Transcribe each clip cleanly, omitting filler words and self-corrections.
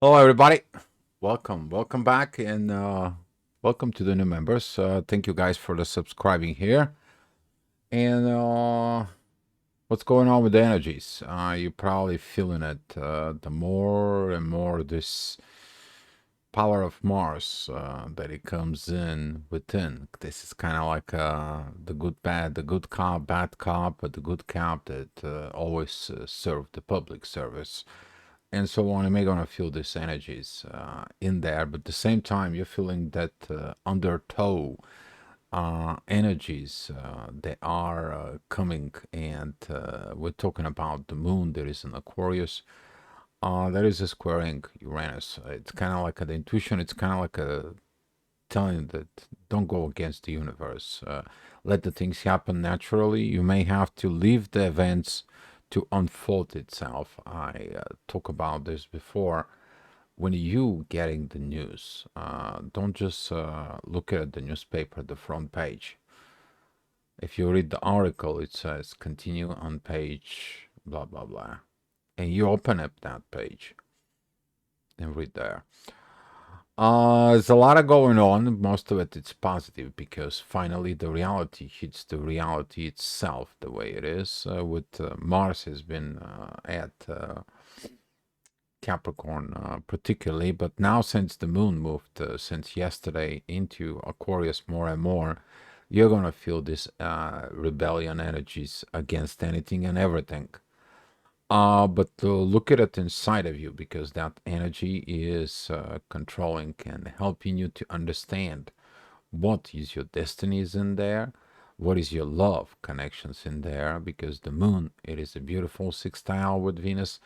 Hello, everybody. Welcome back, and welcome to the new members. Thank you guys for the subscribing here. And what's going on with the energies? You're probably feeling it. The more and more this power of Mars that it comes in within. This is kind of like the good, bad, the good cop, bad cop, but the good cop that always serve the public service and so on. You may gonna feel these energies in there, but at the same time, you're feeling that undertow energies that are coming, and we're talking about the moon that is in Aquarius. That is squaring Uranus. It's kind of like the intuition. It's kind of like a telling you that don't go against the universe. Let the things happen naturally. You may have to leave the events to unfold itself. I talk about this before. When you getting the news, don't just look at the newspaper, the front page. If you read the article, it says continue on page blah blah blah, and you open up that page and read there. There's a lot of going on. Most of it it's positive because finally the reality hits the reality itself the way it is. With Mars has been at Capricorn particularly, but now since the moon moved since yesterday into Aquarius more and more, you're gonna feel this rebellion energies against anything and everything. But look at it inside of you because that energy is controlling and helping you to understand what is your destinies in there, what is your love connections in there, because the moon, it is a beautiful sextile with Venus.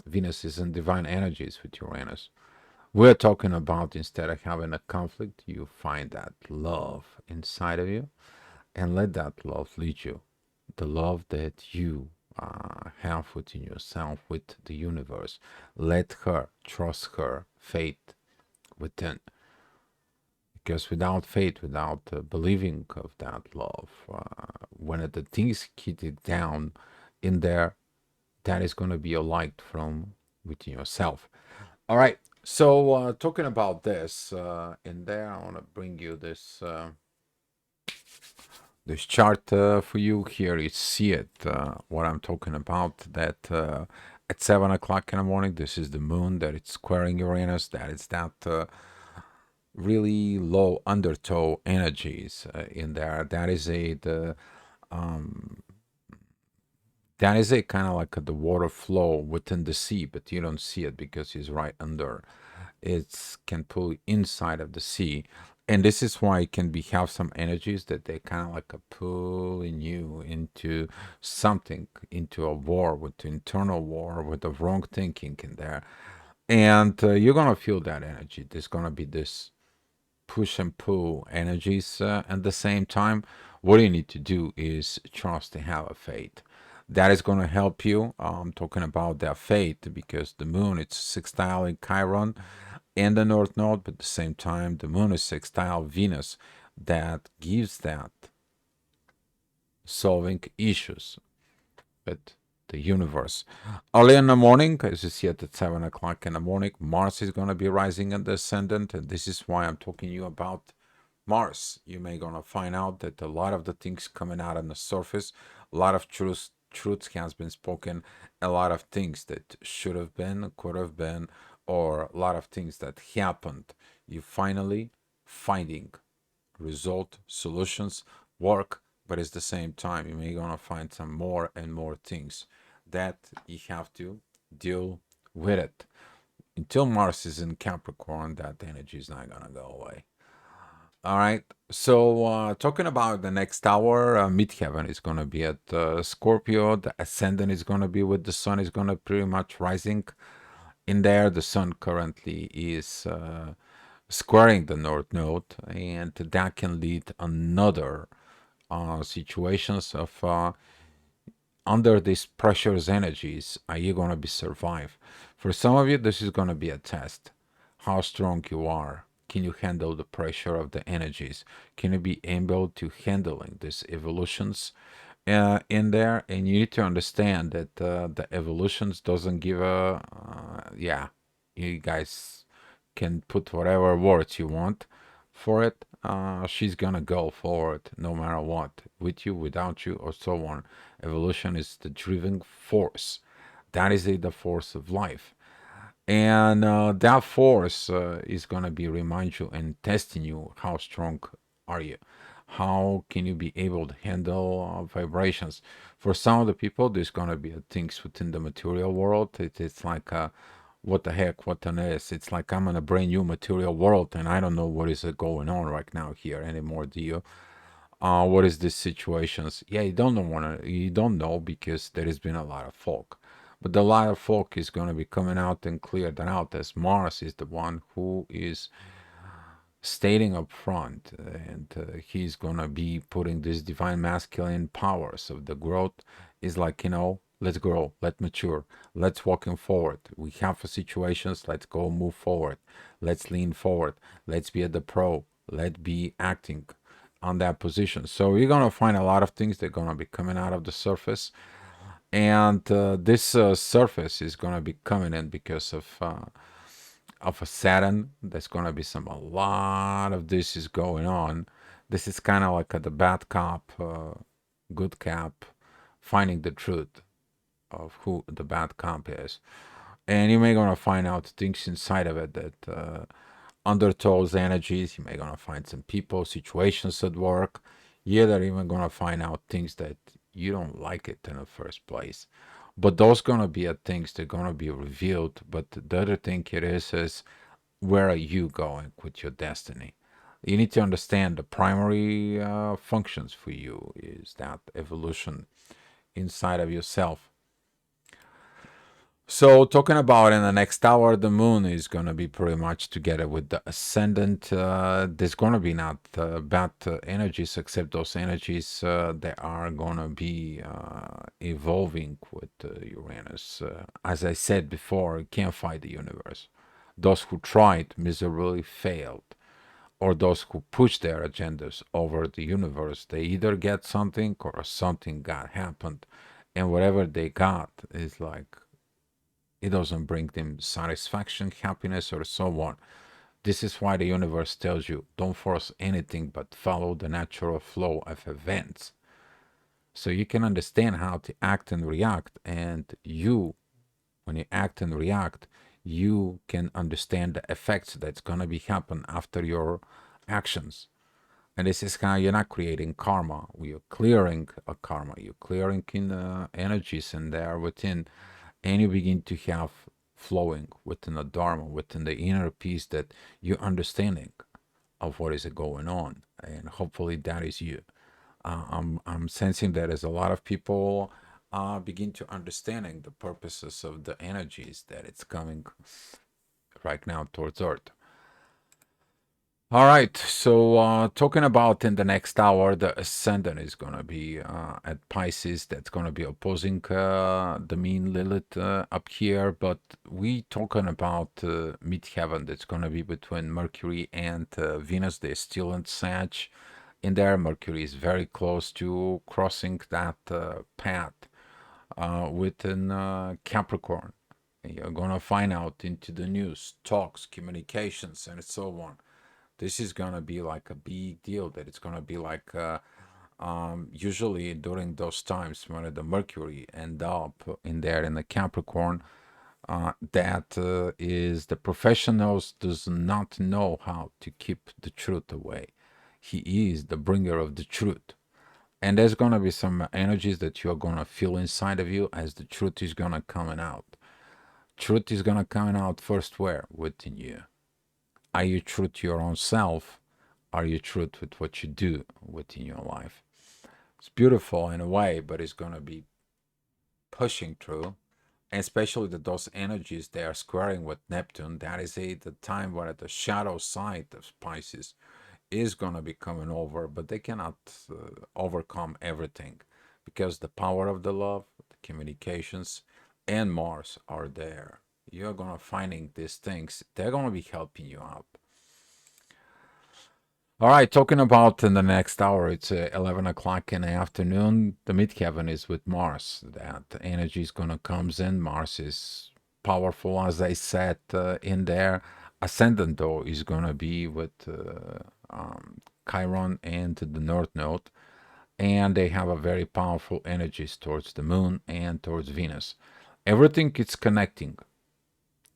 Venus is in divine energies with Uranus. We're talking about instead of having a conflict, you find that love inside of you and let that love lead you. The love that you have within yourself, with the universe. Let her, trust her, faith within. Because without faith, without believing of that love, when the things hit it down in there, that is going to be a light from within yourself. All right. So talking about this in there, I want to bring you this chart for you here. You see it, what I'm talking about. That at 7 o'clock in the morning, this is the moon that it's squaring Uranus. That is that really low undertow energies in there. That is um, a kind of like the water flow within the sea, but you don't see it because it's right under. It can pull inside of the sea, and this is why it can be have some energies that they kind of like a pulling you into something, into a war, with the internal war, with the wrong thinking in there, and you're gonna feel that energy. There's gonna be this push and pull energies at the same time. What you need to do is trust and have a faith. That is going to help you. I'm talking about that faith because the moon, it's sextile in Chiron and the North Node, but at the same time, the moon is sextile Venus. That gives that solving issues with the universe. Early in the morning, as you see at 7 o'clock in the morning, Mars is going to be rising in the ascendant, and this is why I'm talking to you about Mars. You may gonna find out that a lot of the things coming out on the surface, a lot of truth has been spoken, a lot of things that should have been, could have been, or a lot of things that happened. You finally finding result, solutions, work, but at the same time, you may gonna find some more and more things that you have to deal with it. Until Mars is in Capricorn, that energy is not gonna go away. All right. So, talking about the next hour, midheaven is going to be at Scorpio. The ascendant is going to be with the sun is going to pretty much rising in there. The sun currently is squaring the north node, and that can lead another situations of under these pressures energies. Are you going to be survive? For some of you, this is going to be a test. How strong you are. Can you handle the pressure of the energies? Can you be able to handling these evolutions in there? And you need to understand that the evolutions doesn't give a yeah. You guys can put whatever words you want for it. She's gonna go forward no matter what, with you, without you, or so on. Evolution is the driving force. That is the force of life. And that force is going to be remind you and testing you how strong are you, how can you be able to handle vibrations. For some of the people there's going to be things within the material world. It's like what the heck, what on earth. It's like I'm in a brand new material world and I don't know what is going on right now here anymore. Do you? What is this situations? Yeah, you don't know because there has been a lot of fog. But the lot of fog is going to be coming out and cleared out as Mars is the one who is stating up front, and he's going to be putting this divine masculine powers of the growth is like, let's grow, let's mature, let's walking forward. We have situations, let's go move forward, let's lean forward, let's be at the pro, let's be acting on that position. So you're gonna find a lot of things that are gonna be coming out of the surface, and this surface is gonna be coming in because of a Saturn. There's gonna be a lot of this is going on. This is kind of like the bad cop, good cop, finding the truth of who the bad cop is, and you may gonna find out things inside of it that under those energies, you may gonna find some people, situations at work. Yeah, they're even gonna find out things that you don't like it in the first place. But those gonna be things that gonna be revealed. But the other thing it is where are you going with your destiny? You need to understand the primary functions for you is that evolution inside of yourself. So, talking about in the next hour, the moon is going to be pretty much together with the ascendant. There's going to be not bad energies, except those energies that are going to be evolving with Uranus. As I said before, you can't fight the universe. Those who tried miserably failed, or those who push their agendas over the universe, they either get something or something got happened. And whatever they got is like it doesn't bring them satisfaction, happiness, or so on. This is why the universe tells you don't force anything but follow the natural flow of events. So you can understand how to act and react. And when you act and react, you can understand the effects that's going to be happen after your actions. And this is how you're not creating karma. You're clearing a karma. You're clearing in energies in there within, and you begin to have flowing within the dharma, within the inner peace that you're understanding of what is going on, and hopefully that is you. I'm sensing that as a lot of people begin to understanding the purposes of the energies that it's coming right now towards Earth. All right, so talking about in the next hour, the ascendant is going to be at Pisces. That's going to be opposing the mean Lilith up here. But we talking about midheaven that's going to be between Mercury and Venus. They're still in Sag. In there, Mercury is very close to crossing that path within Capricorn. You're going to find out into the news, talks, communications, and so on. This is gonna be like a big deal. That it's gonna be like usually during those times when the Mercury end up in there in the Capricorn, that is the professionals does not know how to keep the truth away. He is the bringer of the truth. And there's gonna be some energies that you're gonna feel inside of you as the truth is gonna coming out. Truth is gonna coming out first where? Within you. Are you true to your own self? Are you true with what you do within your life? It's beautiful in a way, but it's going to be pushing through. And especially that those energies they are squaring with Neptune, that is the time where the shadow side of Pisces is going to be coming over, but they cannot overcome everything because the power of the love, the communications, and Mars are there. You're going to finding these things. They're going to be helping you out. All right, talking about in the next hour, it's 11 o'clock in the afternoon. The midheaven is with Mars. That energy is going to comes in. Mars is powerful, as I said in there. Ascendant, though, is going to be with Chiron and the North Node, and they have a very powerful energies towards the moon and towards Venus. Everything is connecting.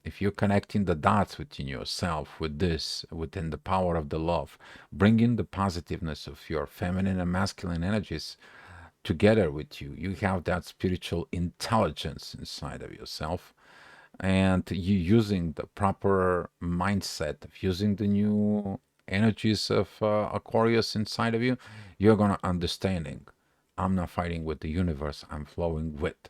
If you're connecting the dots within yourself with this, within the power of the love, bringing the positiveness of your feminine and masculine energies together with you, you have that spiritual intelligence inside of yourself, and you using the proper mindset of using the new energies of Aquarius inside of you, you're gonna understanding. I'm not fighting with the universe. I'm flowing with.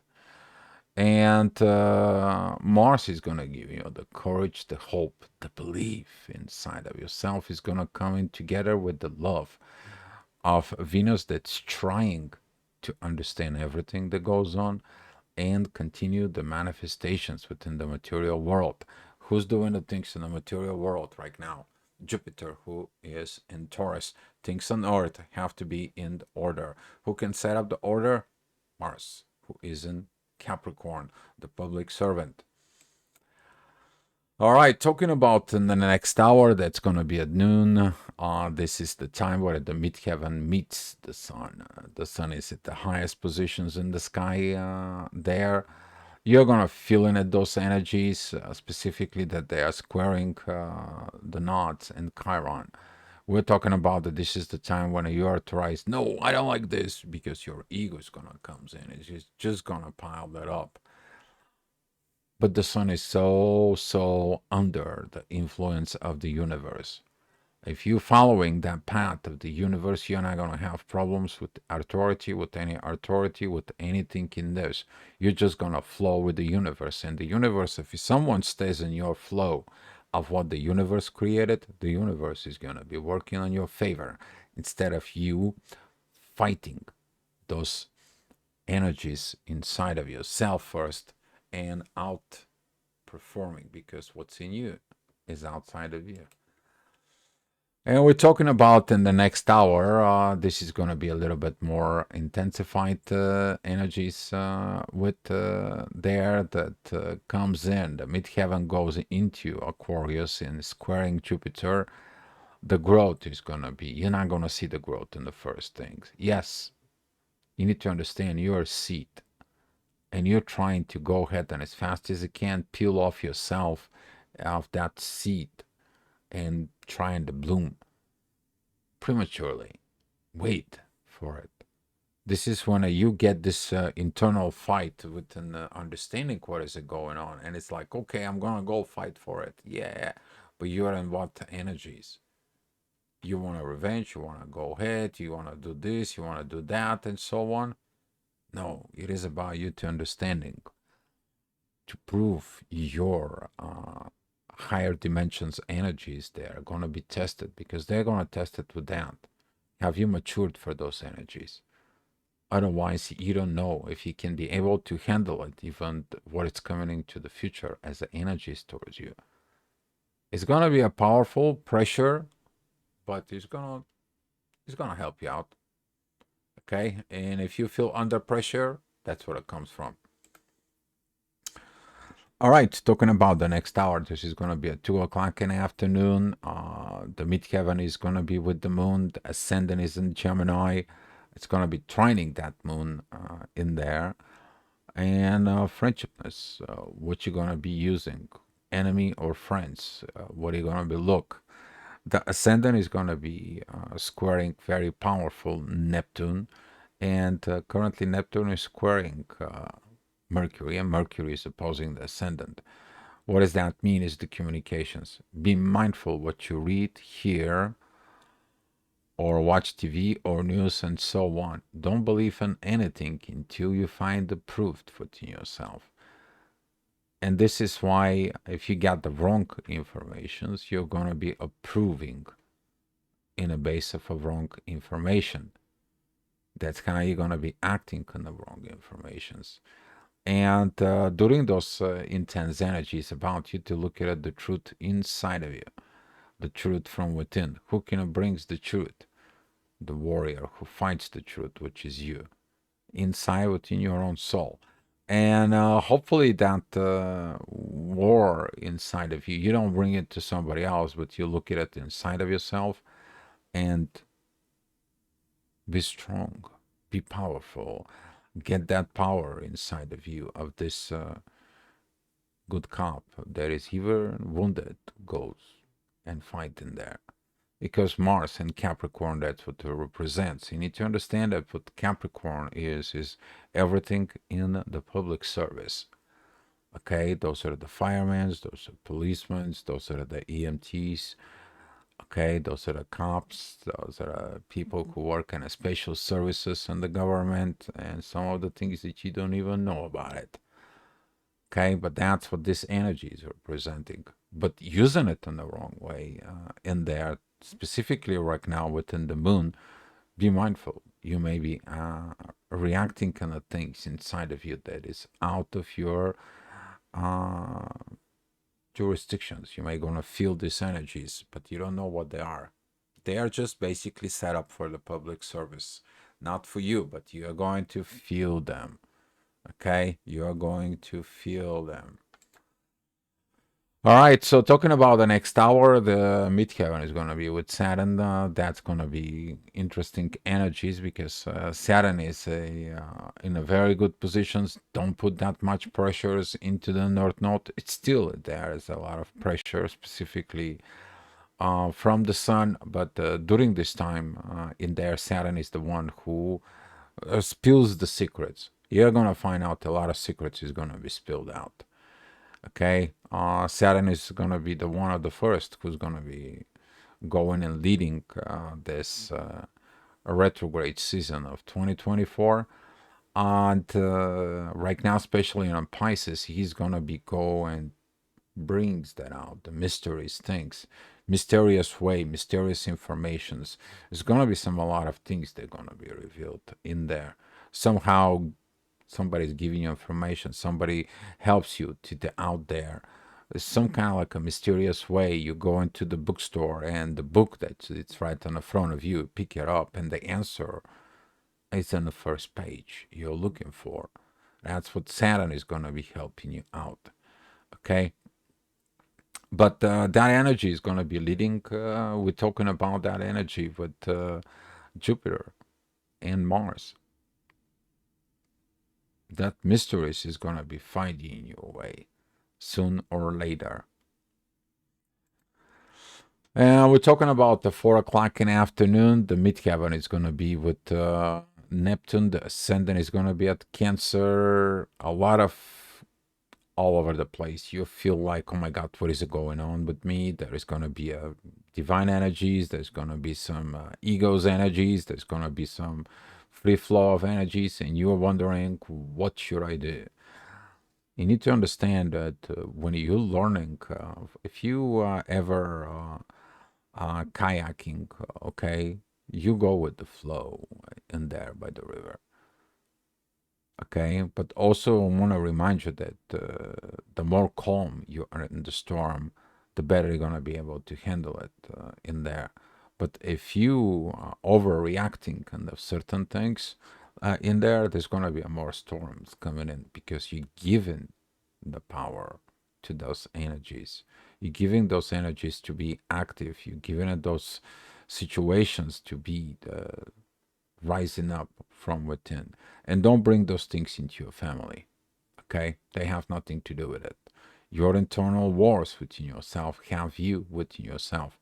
And Mars is going to give you the courage, the hope, the belief inside of yourself is going to come in together with the love of Venus that's trying to understand everything that goes on and continue the manifestations within the material world. Who's doing the things in the material world right now? Jupiter, who is in Taurus. Things on Earth have to be in order. Who can set up the order? Mars, who is in Capricorn, the public servant. All right, talking about in the next hour, that's going to be at noon. This is the time where the midheaven meets the sun. The sun is at the highest positions in the sky there. You're going to feel in it those energies, specifically that they are squaring the nodes in Chiron. We're talking about that this is the time when you are authorized, no, I don't like this, because your ego is going to come in. It's just going to pile that up. But the sun is so under the influence of the universe. If you're following that path of the universe, you're not going to have problems with authority, with any authority, with anything in this. You're just going to flow with the universe. And the universe, if someone stays in your flow of what the universe created, the universe is going to be working on your favor instead of you fighting those energies inside of yourself first and outperforming, because what's in you is outside of you. And we're talking about in the next hour, this is going to be a little bit more intensified energies with there that comes in. The midheaven goes into Aquarius and squaring Jupiter. The growth is going to be, you're not going to see the growth in the first things. Yes, you need to understand you're a seed, and you're trying to go ahead and as fast as you can peel off yourself of that seed and trying to bloom prematurely. Wait for it. This is when you get this internal fight with an understanding what is it going on, and it's like, okay, I'm gonna go fight for it. Yeah, but you're in what energies? You want a revenge? You want to go ahead? You want to do this? You want to do that, and so on? No, it is about you to understanding, to prove your higher dimensions energies. They're going to be tested, because they're going to test it with that. Have you matured for those energies? Otherwise, you don't know if you can be able to handle it, even what it's coming into the future as the energies towards you. It's going to be a powerful pressure, but it's gonna help you out. Okay, and if you feel under pressure, that's where it comes from. All right, talking about the next hour, this is going to be at 2 o'clock in the afternoon. The midheaven is going to be with the moon. The ascendant is in Gemini. It's going to be trining that moon in there. And friendshipness, what you're going to be using, enemy or friends, what are you going to be look. The ascendant is going to be squaring very powerful Neptune, and currently Neptune is squaring Mercury, and Mercury is opposing the ascendant. What does that mean is the communications. Be mindful what you read, hear, or watch TV or news and so on. Don't believe in anything until you find the proof within yourself. And this is why if you got the wrong informations, you're going to be approving in a base of a wrong information. That's how you're going to be acting on the wrong informations. And during those intense energies, about you to look at the truth inside of you, the truth from within. Who can brings the truth? The warrior who finds the truth, which is you, inside within your own soul. And hopefully that war inside of you, you don't bring it to somebody else, but you look at it inside of yourself and be strong, be powerful, get that power inside of you of this good cop that is even wounded goes and fight in there. Because Mars and Capricorn, that's what it represents. You need to understand that what Capricorn is everything in the public service. Okay, those are the firemen, those are policemen, those are the EMTs. Okay, those are the cops, those are the people who work in the special services in the government, and some of the things that you don't even know about it. Okay, but that's what this energy is representing. But using it in the wrong way in there, specifically right now within the moon, be mindful. You may be reacting kind of things inside of you that is out of your uh, jurisdictions. You may gonna feel these energies, but you don't know what they are. They are just basically set up for the public service, not for you, but you are going to feel them. Okay, you are going to feel them. All right, so talking about the next hour, the midheaven is going to be with Saturn. That's going to be interesting energies because Saturn is in a very good positions. Don't put that much pressures into the North Node. It's still there is a lot of pressure, specifically from the Sun. But during this time, in there, Saturn is the one who spills the secrets. You're going to find out a lot of secrets is going to be spilled out. Okay, Saturn is going to be the one of the first who's going to be going and leading this retrograde season of 2024. And right now, especially on Pisces, he's going to be going brings that out, the mysteries, things, mysterious way, mysterious informations. There's going to be a lot of things that are going to be revealed in there. Somehow somebody's giving you information, somebody helps you to the out there. It's some kind of like a mysterious way. You go into the bookstore and the book that it's right on the front of you, pick it up, and the answer is on the first page you're looking for. That's what Saturn is going to be helping you out. Okay, but that energy is going to be leading. We're talking about that energy with Jupiter and Mars. That mysteries is going to be finding your way soon or later. And we're talking about the 4 o'clock in the afternoon. The midheaven is going to be with Neptune. The ascendant is going to be at Cancer. A lot of all over the place. You feel like, oh my God, what is going on with me? There is going to be a divine energies. There's going to be some egos energies. There's going to be some free flow of energies, and you're wondering, what should I do? You need to understand that when you're learning, if you ever kayaking, okay, you go with the flow in there by the river. Okay, but also I want to remind you that the more calm you are in the storm, the better you're going to be able to handle it in there. But if you are overreacting kind of certain things in there, there's going to be more storms coming in because you're giving the power to those energies. You're giving those energies to be active. You're giving it those situations to be rising up from within. And don't bring those things into your family. Okay? They have nothing to do with it. Your internal wars within yourself have you within yourself.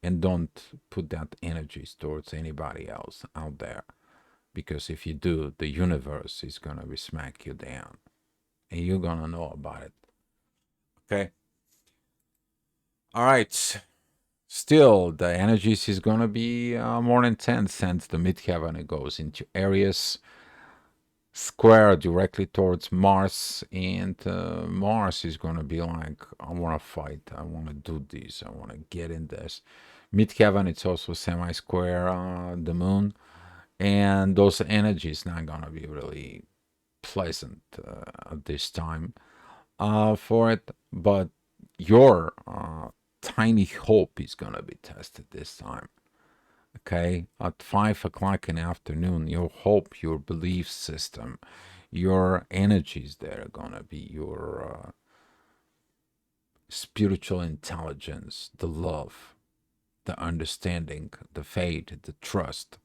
And don't put that energy towards anybody else out there. Because if you do, the universe is going to be smack you down. And you're going to know about it. Okay? All right. Still, the energies is going to be more intense since the midheaven it goes into Aries square directly towards Mars, and Mars is going to be like, I want to fight, I want to do this, I want to get in this. Midheaven, it's also semi square the moon, and those energies not going to be really pleasant at this time for it, but your tiny hope is going to be tested this time. Okay, at 5 o'clock in the afternoon, your hope, your belief system, Your energies, they're gonna be your spiritual intelligence, the love, the understanding, the faith, the trust.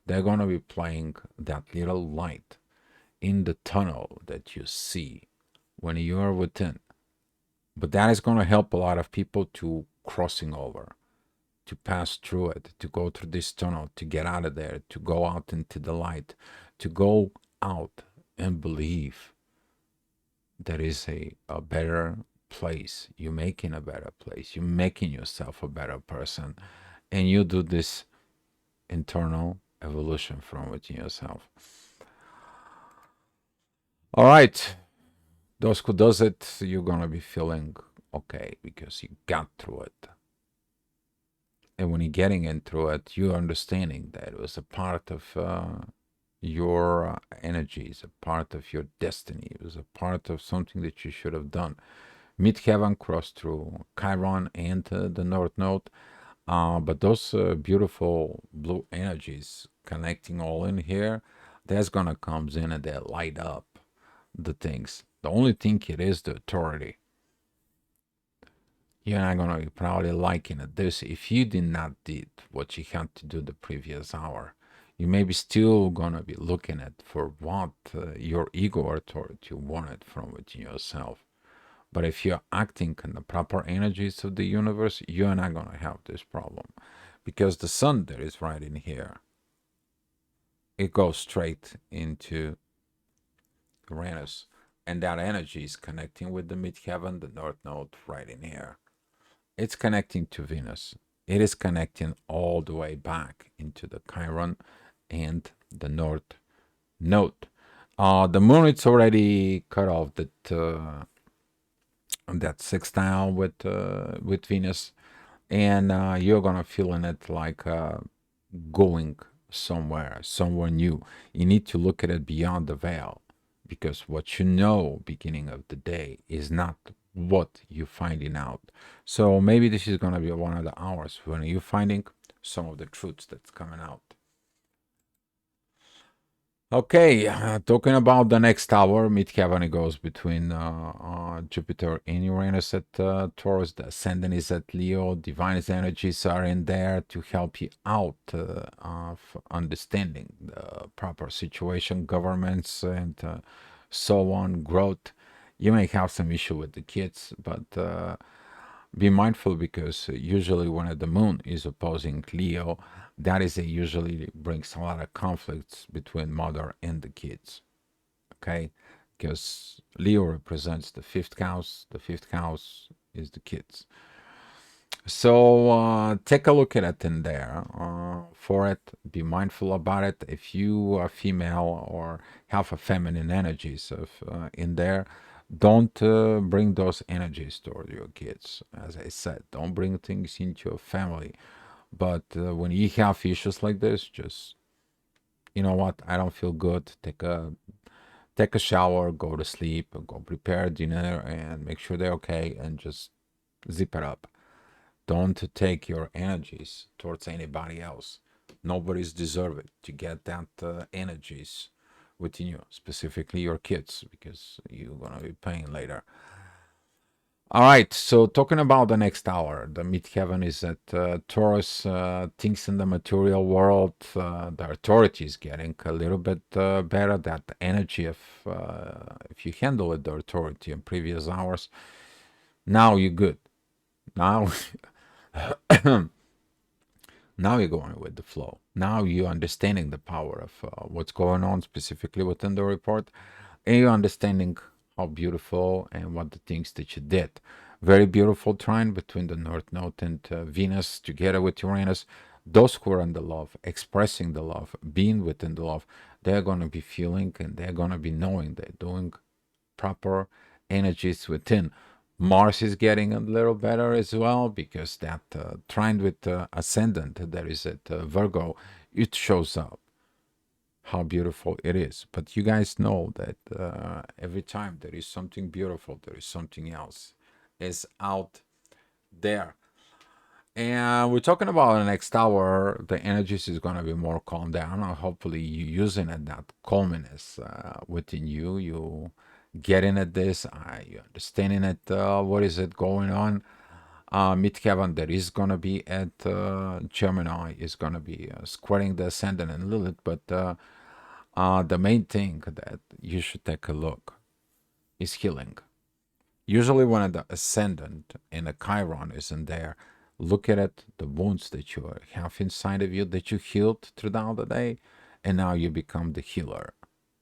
They're gonna be playing that little light in the tunnel that you see when you are within. But that is gonna help a lot of people to crossing over, to pass through it, to go through this tunnel, to get out of there, to go out into the light, to go out and believe there is a better place. You're making a better place. You're making yourself a better person. And you do this internal evolution from within yourself. All right. Those who does it, you're gonna be feeling okay because you got through it. And when you're getting into it, you're understanding that it was a part of your energies, a part of your destiny. It was a part of something that you should have done. Midheaven crossed through Chiron and the North Node, but those beautiful blue energies connecting all in here, that's gonna comes in and they light up the things. The only thing it is the authority. You're not gonna be probably liking it. This if you did not did what you had to do the previous hour, you may be still gonna be looking at for what your ego authority wanted from within yourself. But if you're acting in the proper energies of the universe, you're not gonna have this problem, because the sun that is right in here, it goes straight into Uranus, and that energy is connecting with the midheaven, the North Node, right in here. It's connecting to Venus. It is connecting all the way back into the Chiron and the North Node. The moon, it's already cut off that sextile with Venus, and you're gonna feeling it like going somewhere new. You need to look at it beyond the veil, because what you know beginning of the day is not what you're finding out. So maybe this is gonna be one of the hours when you're finding some of the truths that's coming out. Okay, talking about the next tower, midheaven, it goes between Jupiter and Uranus at Taurus. The ascendant is at Leo. Divine energies are in there to help you out of understanding the proper situation, governments, and so on, growth. You may have some issue with the kids, but be mindful, because usually when the moon is opposing Leo, that is usually brings a lot of conflicts between mother and the kids. Okay, because Leo represents the fifth house. The fifth house is the kids. So take a look at it in there for it. Be mindful about it. If you are female or have a feminine energies of in there, don't bring those energies toward your kids. As I said, don't bring things into your family. But when you have issues like this, just, you know what, I don't feel good. Take a shower, go to sleep, go prepare dinner, and make sure they're okay, and just zip it up. Don't take your energies towards anybody else. Nobody's deserved to get that energies within you, specifically your kids, because you're gonna be paying later. All right, so talking about the next hour, the midheaven is at Taurus. Things in the material world, the authority is getting a little bit better. That energy of, if you handle it, the authority in previous hours, now you're good. Now Now you're going with the flow. Now you're understanding the power of what's going on specifically within the report, and you're understanding how beautiful and what the things that you did. Very beautiful trine between the North Node and Venus together with Uranus. Those who are in the love, expressing the love, being within the love, they're going to be feeling and they're going to be knowing they're doing proper energies within. Mars is getting a little better as well, because that trine with ascendant that is at Virgo, it shows up how beautiful it is. But you guys know that every time there is something beautiful, there is something else is out there. And we're talking about the next hour. The energies is going to be more calm down. Hopefully, you using it, that calmness within you. You getting at this. You understanding it. What is it going on? Midheaven that is going to be at Gemini is going to be squaring the ascendant and Lilith. But the main thing that you should take a look is healing. Usually, when the ascendant and the Chiron isn't there, look at it, the wounds that you have inside of you that you healed throughout the day, and now you become the healer.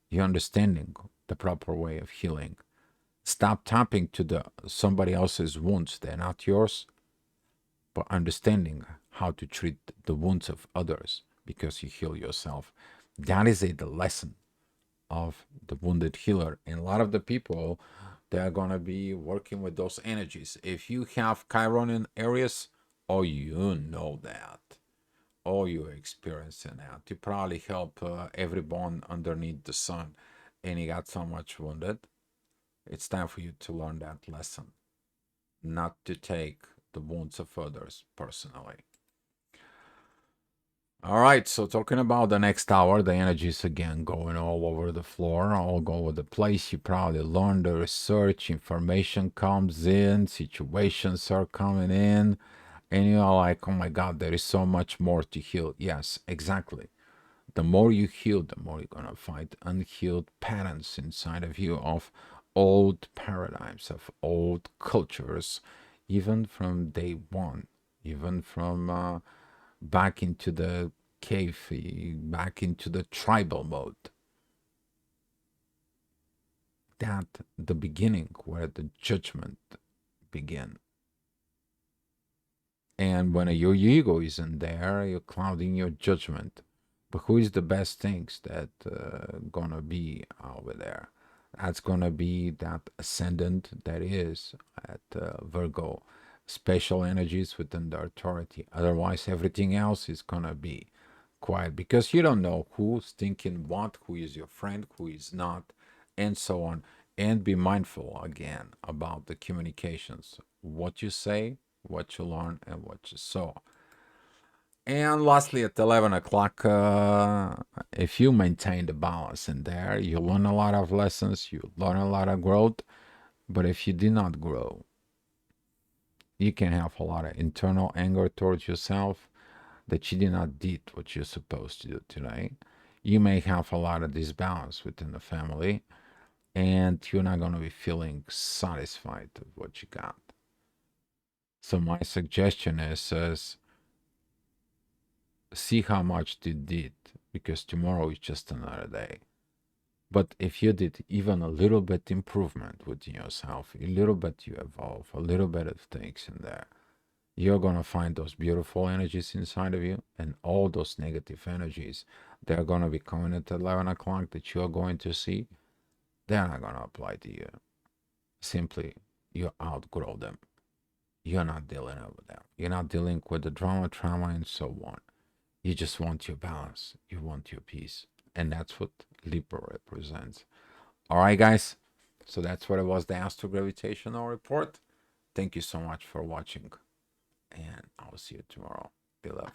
You're understanding the proper way of healing. Stop tapping to the somebody else's wounds; they're not yours, but understanding how to treat the wounds of others because you heal yourself. That is the lesson of the wounded healer. And a lot of the people, they're going to be working with those energies. If you have Chiron in Aries, oh, you know that. Oh, you're experiencing that. You probably help every bone underneath the sun, and you got so much wounded. It's time for you to learn that lesson, not to take the wounds of others personally. All right, so talking about the next hour, the energies again going all over the floor, all over the place. You probably learn the research, information comes in, situations are coming in, and you're like, oh my God, there is so much more to heal. Yes, exactly. The more you heal, the more you're gonna find unhealed patterns inside of you of old paradigms, of old cultures, even from day one, even from back into the cave, back into the tribal mode. That the beginning where the judgment began. And when your ego isn't there, you're clouding your judgment. But who is the best things that gonna be over there? That's gonna be that ascendant that is at Virgo, special energies within the authority. Otherwise, everything else is gonna be quiet because you don't know who's thinking what, who is your friend, who is not, and so on. And be mindful again about the communications, what you say, what you learn, and what you saw. And lastly, at 11 o'clock, if you maintain the balance in there, you learn a lot of lessons, you learn a lot of growth. But if you did not grow, you can have a lot of internal anger towards yourself that you did not did what you're supposed to do today. You may have a lot of disbalance within the family, and you're not going to be feeling satisfied with what you got. So my suggestion is see how much you did, because tomorrow is just another day. But if you did even a little bit improvement within yourself, a little bit you evolve, a little bit of things in there, you're going to find those beautiful energies inside of you, and all those negative energies, they're going to be coming at 11 o'clock that you're going to see, they're not going to apply to you. Simply, you outgrow them. You're not dealing with them. You're not dealing with the drama, trauma, and so on. You just want your balance. You want your peace. And that's what Libra represents. All right, guys. So that's what it was, the Astro-Gravitational report. Thank you so much for watching. And I'll see you tomorrow. Be love.